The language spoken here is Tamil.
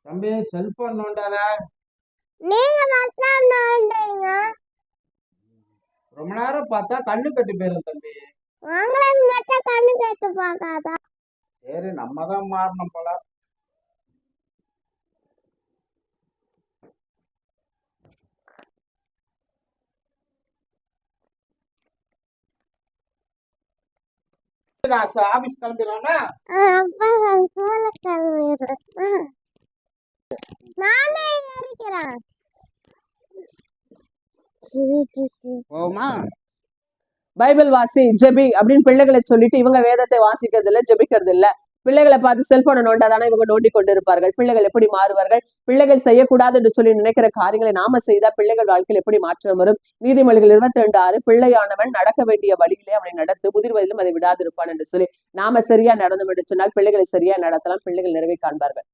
தம்பி செல்போன் நோண்டாத. நீங்க மட்டும் நோண்டுறீங்க. ரொம்ப நேரம் பார்த்தா கண்ணு கட்டி போயிரும் தம்பி. உங்களை மட்டும் கண்ணு கட்டு பார்க்காதா? சரி, நம்ம தான் மாறணும் போல. நான் ஆபீஸ் கிளம்பிடுறேன்னா அப்பா போல கிளம்பிடுறேன். நானே இருக்கிறேன். போமா. பைபிள் வாசி ஜெபி அப்படின்னு பிள்ளைகளை சொல்லிட்டு இவங்க வேதத்தை வாசிக்கிறது இல்ல, ஜெபிக்கிறது இல்ல. பிள்ளைகளை பார்த்து செல்போனை நோண்டாதானே இவங்க நோண்டி கொண்டு இருப்பார்கள். பிள்ளைகள் எப்படி மாறுவார்கள்? பிள்ளைகள் செய்யக்கூடாது என்று சொல்லி நினைக்கிற காரியங்களை நாம செய்தா பிள்ளைகள் வாழ்க்கையில் எப்படி மாற்றம் வரும்? நீதிமொழிகள் 22:6 பிள்ளையானவன் நடக்க வேண்டிய வழியிலே அவனை நடத்து, முதிர் வயதிலும் அதை விடாதிருப்பான் என்று சொல்லி நாம சரியா நடந்தோம் என்று சொன்னால் பிள்ளைகளை சரியா நடத்தலாம், பிள்ளைகள் நிறைவே காண்பார்கள்.